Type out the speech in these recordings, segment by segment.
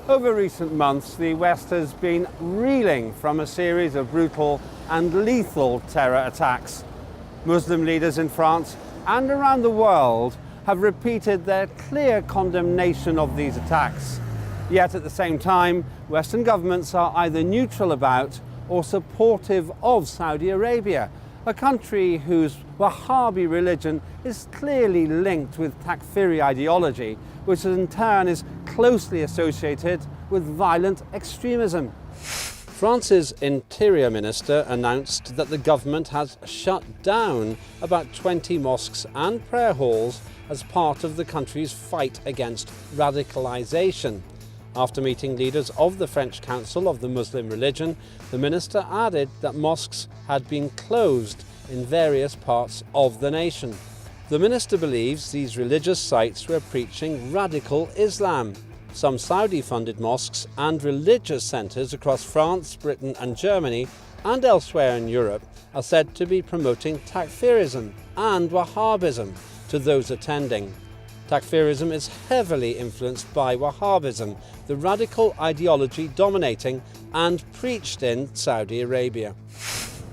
Over recent months, the West has been reeling from a series of brutal and lethal terror attacks. Muslim leaders in France and around the world have repeated their clear condemnation of these attacks. Yet at the same time, Western governments are either neutral about or supportive of Saudi Arabia, a country whose Wahhabi religion is clearly linked with takfiri ideology, which in turn is closely associated with violent extremism. France's Interior Minister announced that the government has shut down about 20 mosques and prayer halls as part of the country's fight against radicalisation. After meeting leaders of the French Council of the Muslim religion, the minister added that mosques had been closed in various parts of the nation. The minister believes these religious sites were preaching radical Islam. Some Saudi-funded mosques and religious centres across France, Britain and Germany and elsewhere in Europe are said to be promoting Takfirism and Wahhabism to those attending. Takfirism is heavily influenced by Wahhabism, the radical ideology dominating and preached in Saudi Arabia.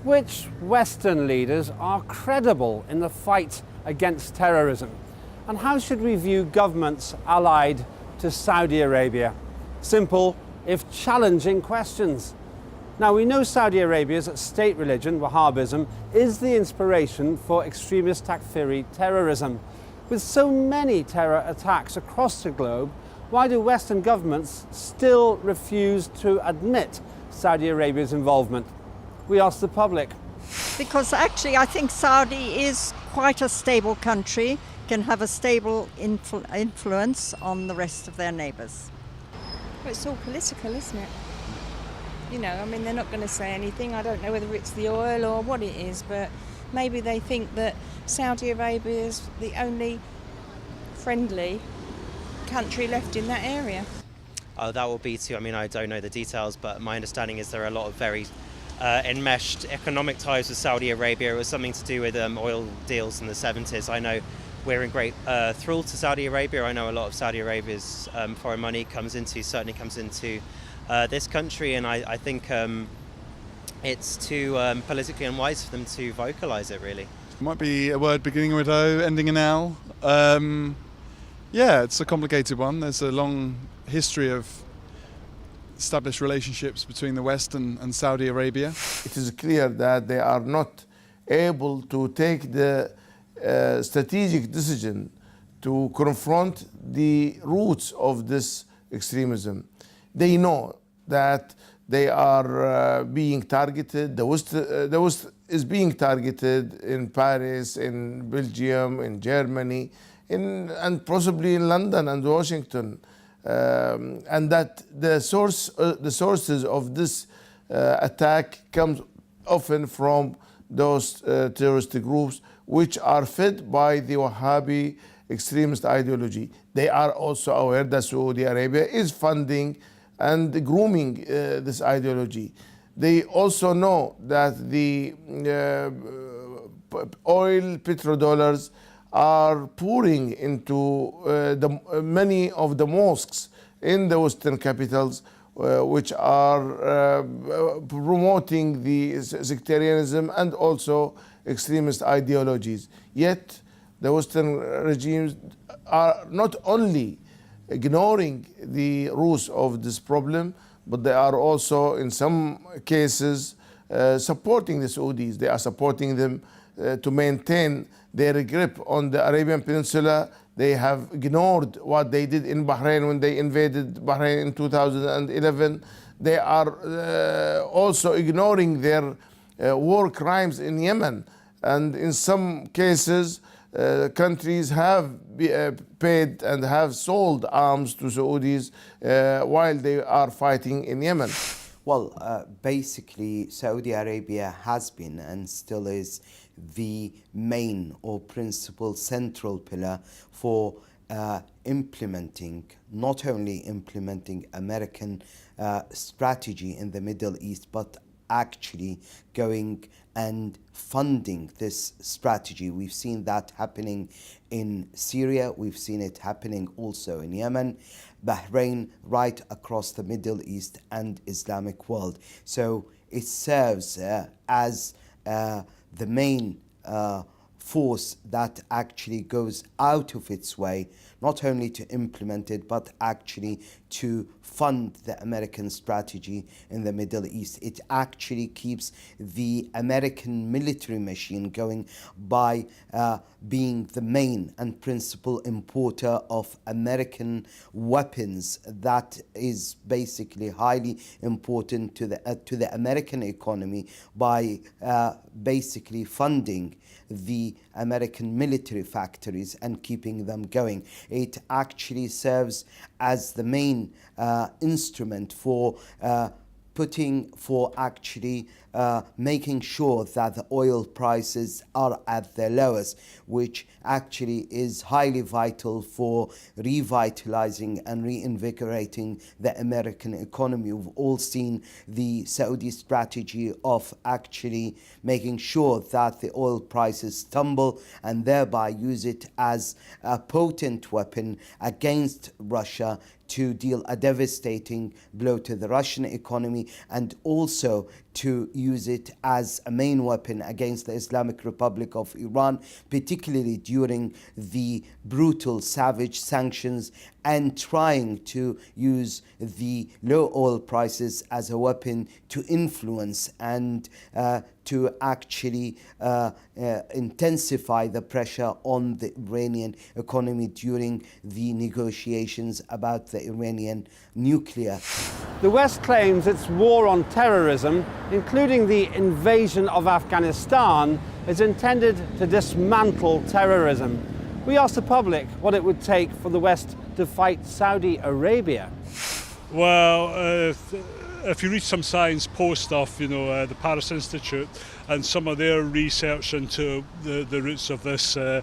Which Western leaders are credible in the fight against terrorism? And how should we view governments allied to Saudi Arabia? Simple, if challenging questions. Now, we know Saudi Arabia's state religion, Wahhabism, is the inspiration for extremist Takfiri terrorism. With so many terror attacks across the globe, why do Western governments still refuse to admit Saudi Arabia's involvement? We asked the public. Because actually I think Saudi is quite a stable country, can have a stable influence on the rest of their neighbours. Well, it's all political, isn't it? You know, I mean, they're not going to say anything. I don't know whether it's the oil or what it is, but maybe they think that Saudi Arabia is the only friendly country left in that area. That will be too, I mean, I don't know the details, but my understanding is there are a lot of very enmeshed economic ties with Saudi Arabia. It was something to do with oil deals in the 70s. I know we're in great thrall to Saudi Arabia. I know a lot of Saudi Arabia's foreign money certainly comes into this country, and I think it's too politically unwise for them to vocalise it, really. It might be a word beginning with O, ending in L. Yeah, it's a complicated one. There's a long history of established relationships between the West and Saudi Arabia. It is clear that they are not able to take the strategic decision to confront the roots of this extremism. They know that they are being targeted. The West is being targeted in Paris, in Belgium, in Germany, and possibly in London and Washington. And that the sources of this attack comes often from those terrorist groups which are fed by the Wahhabi extremist ideology. They are also aware that Saudi Arabia is funding and grooming this ideology. They also know that the oil petrodollars are pouring into many of the mosques in the Western capitals, which are promoting the sectarianism and also extremist ideologies. Yet the Western regimes are not only ignoring the roots of this problem, but they are also in some cases supporting the Saudis. They are supporting them to maintain their grip on the Arabian Peninsula. They have ignored what they did in Bahrain when they invaded Bahrain in 2011. They are also ignoring their war crimes in Yemen. And in some cases, countries have paid and have sold arms to Saudis while they are fighting in Yemen. Well, basically, Saudi Arabia has been and still is the main or principal central pillar for not only implementing American strategy in the Middle East, but actually going and funding this strategy. We've seen that happening in Syria, we've seen it happening also in Yemen, Bahrain, right across the Middle East and Islamic world. So it serves as the main force that actually goes out of its way not only to implement it but actually to fund the American strategy in the Middle East. It actually keeps the American military machine going by being the main and principal importer of American weapons. That is basically highly important to the American economy by basically funding the American military factories and keeping them going. It actually serves as the main instrument for making sure that the oil prices are at their lowest, which actually is highly vital for revitalizing and reinvigorating the American economy. We've all seen the Saudi strategy of actually making sure that the oil prices tumble and thereby use it as a potent weapon against Russia to deal a devastating blow to the Russian economy, and also to use it as a main weapon against the Islamic Republic of Iran, particularly during the brutal, savage sanctions, and trying to use the low oil prices as a weapon to influence and to actually intensify the pressure on the Iranian economy during the negotiations about the Iranian nuclear. The West claims its war on terrorism, including the invasion of Afghanistan, is intended to dismantle terrorism. We asked the public what it would take for the West to fight Saudi Arabia. Well, if you read some science post stuff, the Paris Institute, and some of their research into the roots of this, the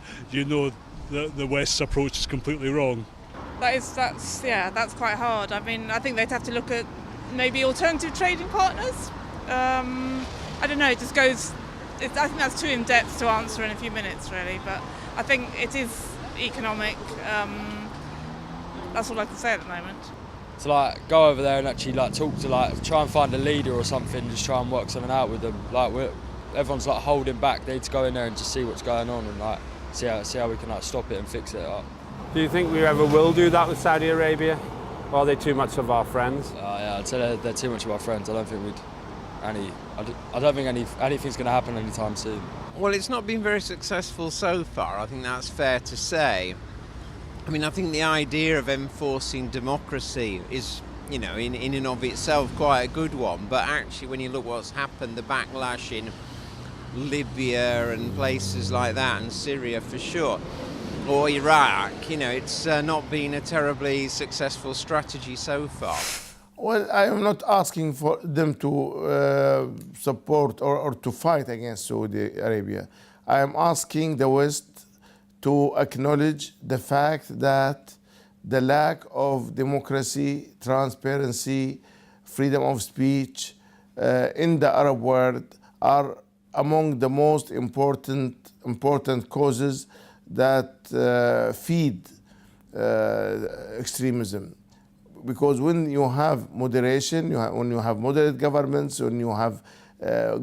West's approach is completely wrong. That's quite hard. I mean, I think they'd have to look at maybe alternative trading partners. I don't know, it just goes, I think that's too in depth to answer in a few minutes really, but I think it is economic. That's all I can say at the moment. To go over there and actually talk to try and find a leader or something, just try and work something out with them. Everyone's holding back. They need to go in there and just see what's going on and see how we can stop it and fix it up. Do you think we ever will do that with Saudi Arabia? Or are they too much of our friends? Yeah, I'd say they're too much of our friends. I don't think anything's going to happen anytime soon. Well, it's not been very successful so far. I think that's fair to say. I mean, I think the idea of enforcing democracy is, in and of itself quite a good one. But actually, when you look what's happened, the backlash in Libya and places like that, and Syria for sure, or Iraq, it's not been a terribly successful strategy so far. Well, I am not asking for them to support or to fight against Saudi Arabia. I am asking the West to acknowledge the fact that the lack of democracy, transparency, freedom of speech in the Arab world are among the most important causes that feed extremism. Because when you have moderation, when you have moderate governments, when you have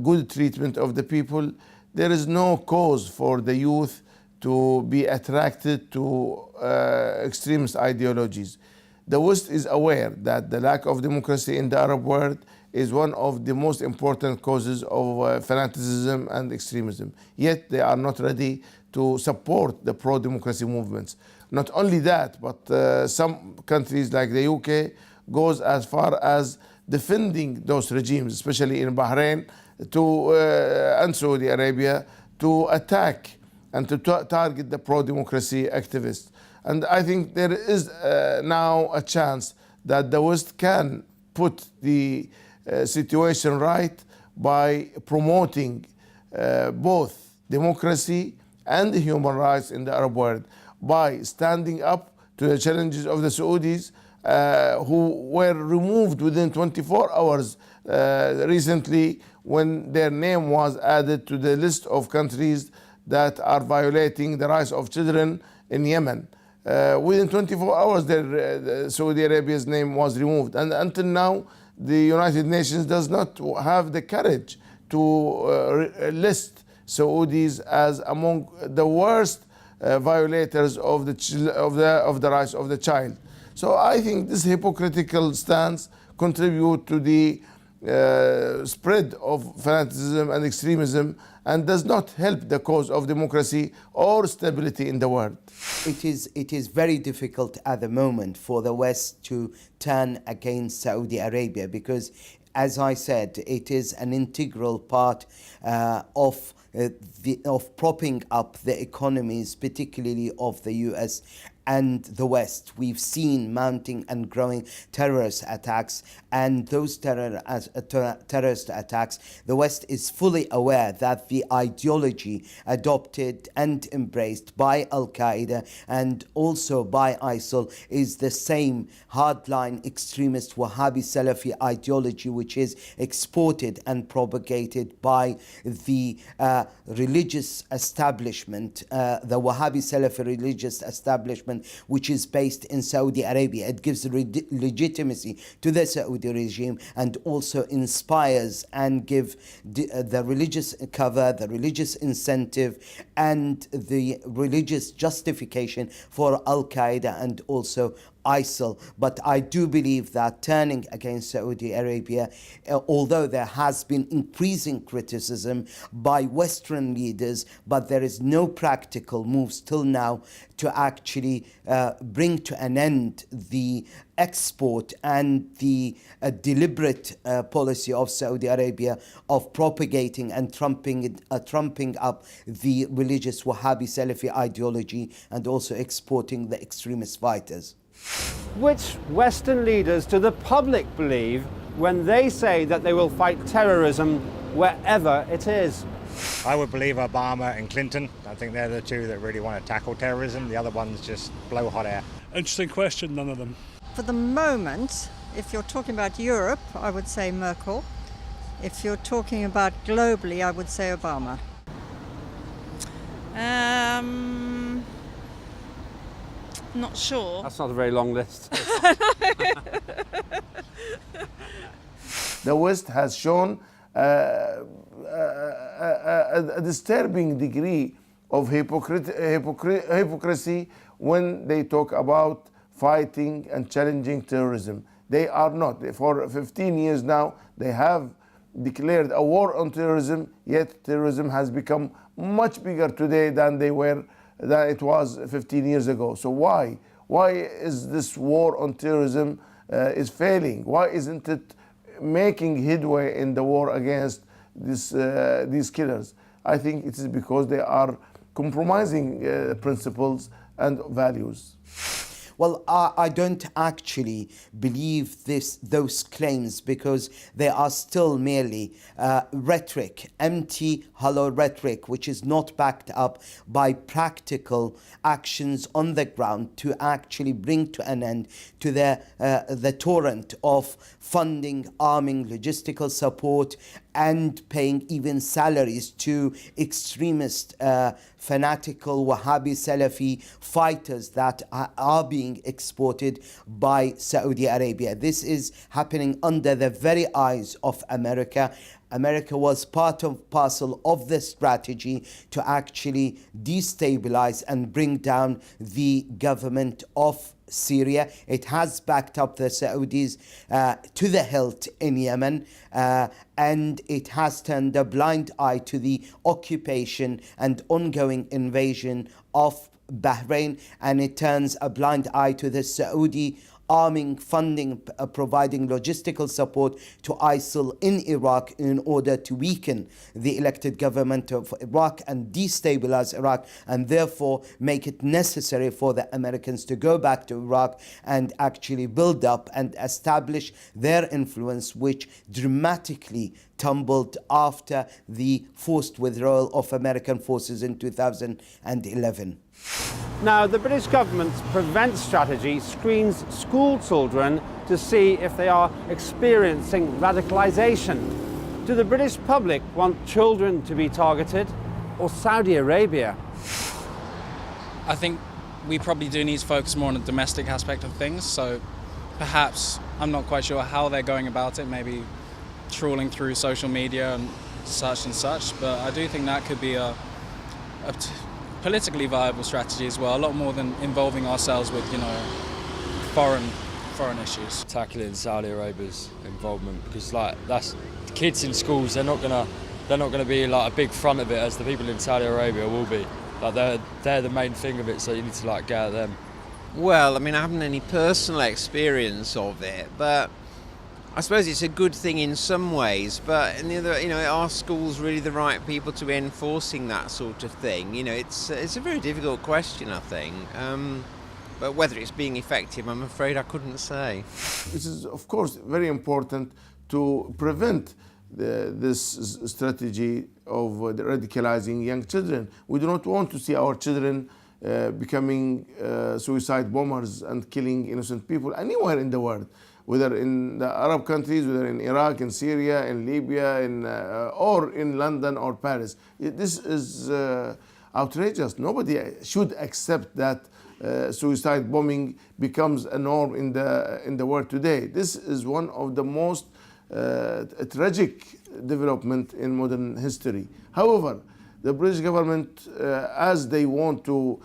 good treatment of the people, there is no cause for the youth to be attracted to extremist ideologies. The West is aware that the lack of democracy in the Arab world is one of the most important causes of fanaticism and extremism. Yet they are not ready to support the pro-democracy movements. Not only that, but some countries like the UK goes as far as defending those regimes, especially in Bahrain and Saudi Arabia, to attack and to target the pro-democracy activists. And I think there is now a chance that the West can put the situation right by promoting both democracy and human rights in the Arab world, by standing up to the challenges of the Saudis who were removed within 24 hours recently when their name was added to the list of countries that are violating the rights of children in Yemen. Within 24 hours, Saudi Arabia's name was removed. And until now, the United Nations does not have the courage to list Saudis as among the worst violators of the rights of the child. So I think this hypocritical stance contributes to the spread of fanaticism and extremism and does not help the cause of democracy or stability in the world. It is very difficult at the moment for the West to turn against Saudi Arabia because, as I said, it is an integral part of propping up the economies, particularly of the US and the West. We've seen mounting and growing terrorist attacks, and those terrorist attacks, the West is fully aware that the ideology adopted and embraced by Al-Qaeda and also by ISIL is the same hardline extremist Wahhabi Salafi ideology which is exported and propagated by the religious establishment, the Wahhabi Salafi religious establishment, which is based in Saudi Arabia. It gives legitimacy to the Saudi regime and also inspires and give the religious cover, the religious incentive and the religious justification for Al-Qaeda and also ISIL. But I do believe that turning against Saudi Arabia, although there has been increasing criticism by Western leaders, but there is no practical moves till now to actually bring to an end the export and the deliberate policy of Saudi Arabia of propagating and trumping up the religious Wahhabi Salafi ideology and also exporting the extremist fighters. Which Western leaders do the public believe when they say that they will fight terrorism wherever it is? I would believe Obama and Clinton. I think they're the two that really want to tackle terrorism. The other ones just blow hot air. Interesting question, none of them. For the moment, if you're talking about Europe, I would say Merkel. If you're talking about globally, I would say Obama. Not sure. That's not a very long list. The West has shown a disturbing degree of hypocrisy when they talk about fighting and challenging terrorism. They are not. For 15 years now, they have declared a war on terrorism, yet terrorism has become much bigger today than it was 15 years ago. So why? Why is this war on terrorism is failing? Why isn't it making headway in the war against these killers? I think it is because they are compromising principles and values. Well, I don't actually believe those claims because they are still merely rhetoric, empty, hollow rhetoric, which is not backed up by practical actions on the ground to actually bring to an end to the torrent of funding, arming, logistical support, and paying even salaries to extremist, fanatical Wahhabi Salafi fighters that are being exported by Saudi Arabia. This is happening under the very eyes of America. America was part and parcel of the strategy to actually destabilize and bring down the government of Syria. It has backed up the Saudis to the hilt in Yemen, and it has turned a blind eye to the occupation and ongoing invasion of Bahrain, and it turns a blind eye to the Saudi arming, funding, providing logistical support to ISIL in Iraq in order to weaken the elected government of Iraq and destabilize Iraq, and therefore make it necessary for the Americans to go back to Iraq and actually build up and establish their influence, which dramatically tumbled after the forced withdrawal of American forces in 2011. Now, the British government's Prevent strategy screens school children to see if they are experiencing radicalisation. Do the British public want children to be targeted, or Saudi Arabia? I think we probably do need to focus more on the domestic aspect of things, so perhaps, I'm not quite sure how they're going about it, maybe trawling through social media and such, but I do think that could be a politically viable strategy as well, a lot more than involving ourselves with, foreign issues. Tackling Saudi Arabia's involvement, because that's the kids in schools, they're not gonna be like a big front of it as the people in Saudi Arabia will be. Like they're the main thing of it, so you need to get at them. Well, I mean, I haven't any personal experience of it, but I suppose it's a good thing in some ways. But in the other, are schools really the right people to be enforcing that sort of thing? It's a very difficult question, I think. But whether it's being effective, I'm afraid I couldn't say. This is, of course, very important to prevent this strategy of radicalizing young children. We do not want to see our children becoming suicide bombers and killing innocent people anywhere in the world, whether in the Arab countries, whether in Iraq, in Syria, in Libya, or in London or Paris. This is outrageous. Nobody should accept that suicide bombing becomes a norm in the world today. This is one of the most tragic development in modern history. However, the British government, as they want to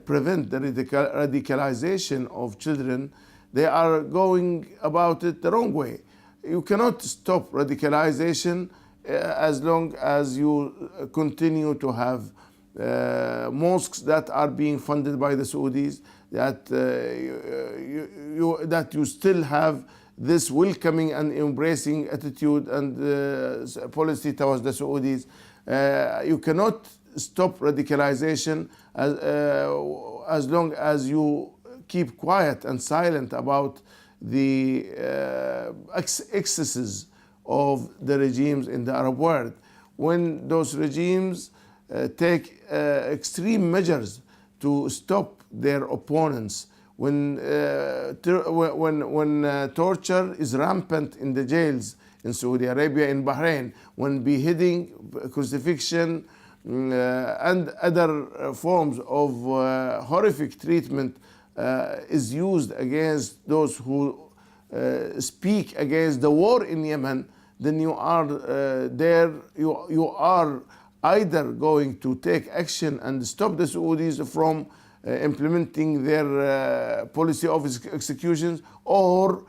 prevent the radicalization of children, they are going about it the wrong way. You cannot stop radicalization as long as you continue to have mosques that are being funded by the Saudis, that you still have this welcoming and embracing attitude and policy towards the Saudis. You cannot stop radicalization as long as you keep quiet and silent about the excesses of the regimes in the Arab world. When those regimes take extreme measures to stop their opponents, when torture is rampant in the jails in Saudi Arabia, in Bahrain, when beheading, crucifixion, and other forms of horrific treatment is used against those who speak against the war in Yemen, then you are you are either going to take action and stop the Saudis from implementing their policy of executions, or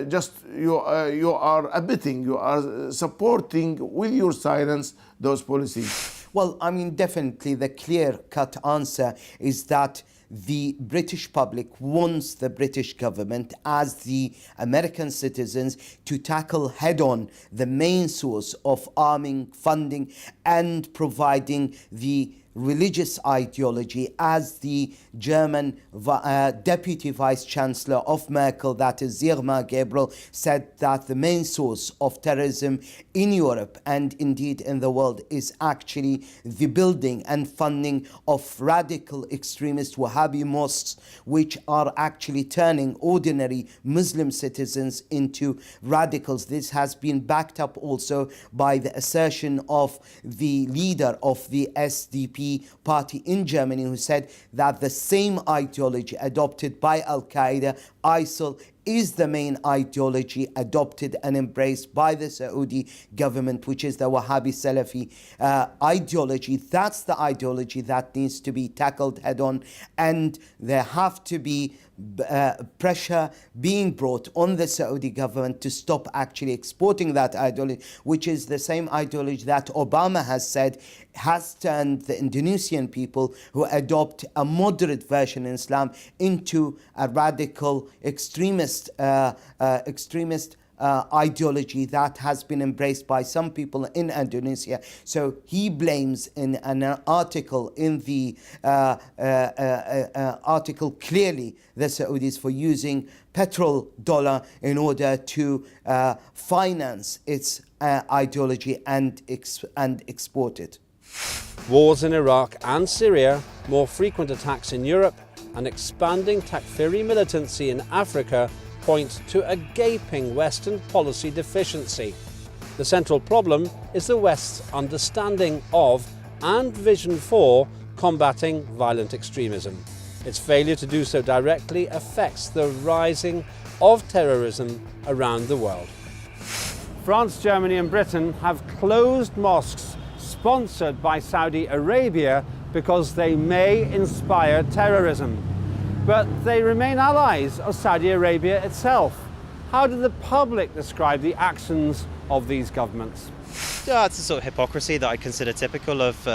just you are abetting, you are supporting with your silence those policies. Well, I mean, definitely the clear-cut answer is that the British public wants the British government, as the American citizens, to tackle head-on the main source of arming, funding, and providing the religious ideology, as the German Deputy Vice Chancellor of Merkel, that is Sigmar Gabriel, said that the main source of terrorism in Europe and indeed in the world is actually the building and funding of radical extremist Wahhabi mosques, which are actually turning ordinary Muslim citizens into radicals. This has been backed up also by the assertion of the leader of the SDP party in Germany, who said that the same ideology adopted by Al-Qaeda, ISIL, is the main ideology adopted and embraced by the Saudi government, which is the Wahhabi Salafi ideology. That's the ideology that needs to be tackled head on, and there have to be pressure being brought on the Saudi government to stop actually exporting that ideology, which is the same ideology that Obama has said has turned the Indonesian people who adopt a moderate version in Islam into a radical extremist ideology that has been embraced by some people in Indonesia. So he blames in an article in the article clearly the Saudis for using petrodollar in order to finance its ideology and export it. Wars in Iraq and Syria, more frequent attacks in Europe, and expanding Takfiri militancy in Africa point to a gaping Western policy deficiency. The central problem is the West's understanding of and vision for combating violent extremism. Its failure to do so directly affects the rising of terrorism around the world. France, Germany and Britain have closed mosques sponsored by Saudi Arabia because they may inspire terrorism. But they remain allies of Saudi Arabia itself. How do the public describe the actions of these governments? Yeah, it's a sort of hypocrisy that I consider typical of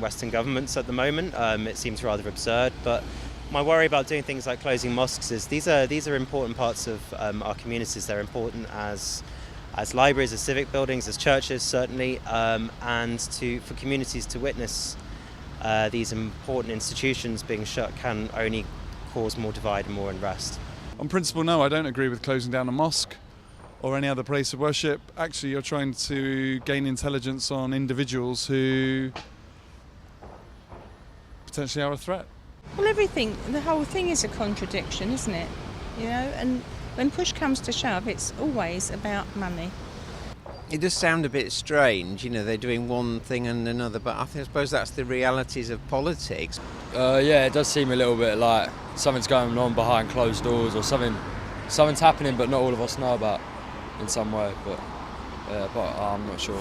Western governments at the moment. It seems rather absurd, but my worry about doing things like closing mosques is these are important parts of our communities. They're important as libraries, as civic buildings, as churches certainly, and for communities to witness these important institutions being shut can only cause more divide and more unrest. On principle, no, I don't agree with closing down a mosque or any other place of worship. Actually, you're trying to gain intelligence on individuals who potentially are a threat. Well, the whole thing is a contradiction, isn't it? You know, and when push comes to shove, it's always about money. It does sound a bit strange, you know, they're doing one thing and another, but I suppose that's the realities of politics. Yeah, it does seem a little bit like something's going on behind closed doors, or something's happening but not all of us know about in some way, but I'm not sure.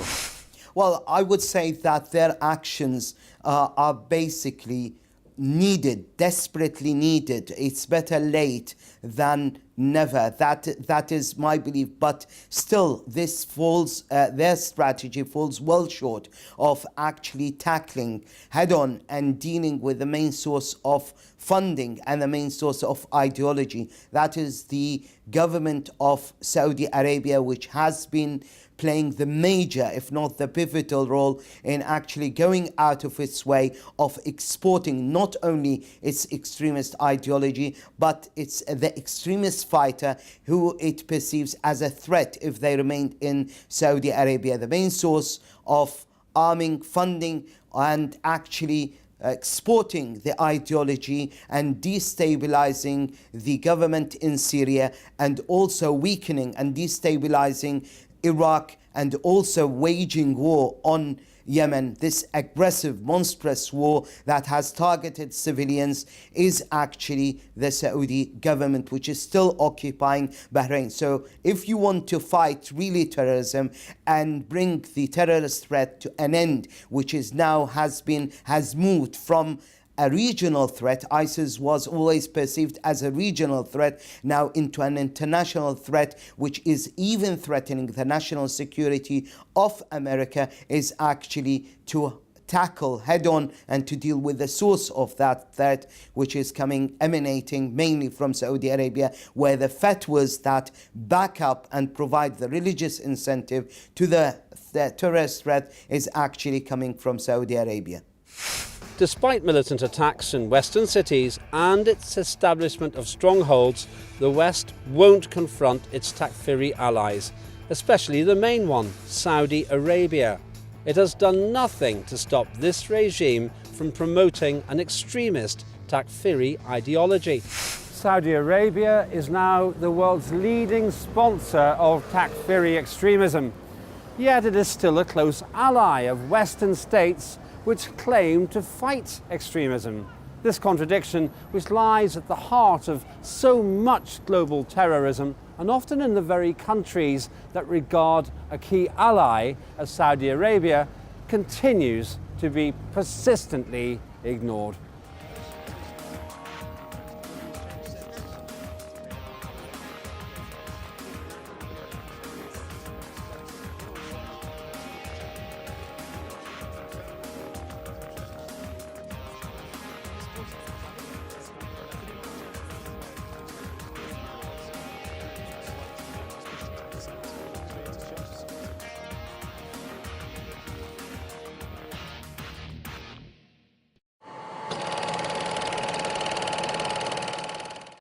Well, I would say that their actions are basically needed, desperately needed. It's better late than never. That is my belief. But still, this falls, their strategy falls well short of actually tackling head-on and dealing with the main source of funding and the main source of ideology. That is the government of Saudi Arabia, which has been playing the major, if not the pivotal role in actually going out of its way of exporting not only its extremist ideology, but it's the extremist fighter who it perceives as a threat if they remain in Saudi Arabia. The main source of arming, funding, and actually exporting the ideology and destabilizing the government in Syria, and also weakening and destabilizing Iraq, and also waging war on Yemen. This aggressive, monstrous war that has targeted civilians is actually the Saudi government, which is still occupying Bahrain. So if you want to fight really terrorism and bring the terrorist threat to an end, which is now has moved from a regional threat. ISIS was always perceived as a regional threat, now into an international threat, which is even threatening the national security of America, is actually to tackle head-on and to deal with the source of that threat, which is emanating mainly from Saudi Arabia, where the fatwas that back up and provide the religious incentive to the terrorist threat is actually coming from Saudi Arabia. Despite militant attacks in Western cities and its establishment of strongholds, the West won't confront its Takfiri allies, especially the main one, Saudi Arabia. It has done nothing to stop this regime from promoting an extremist Takfiri ideology. Saudi Arabia is now the world's leading sponsor of Takfiri extremism, yet it is still a close ally of Western states which claim to fight extremism. This contradiction, which lies at the heart of so much global terrorism, and often in the very countries that regard a key ally as Saudi Arabia, continues to be persistently ignored.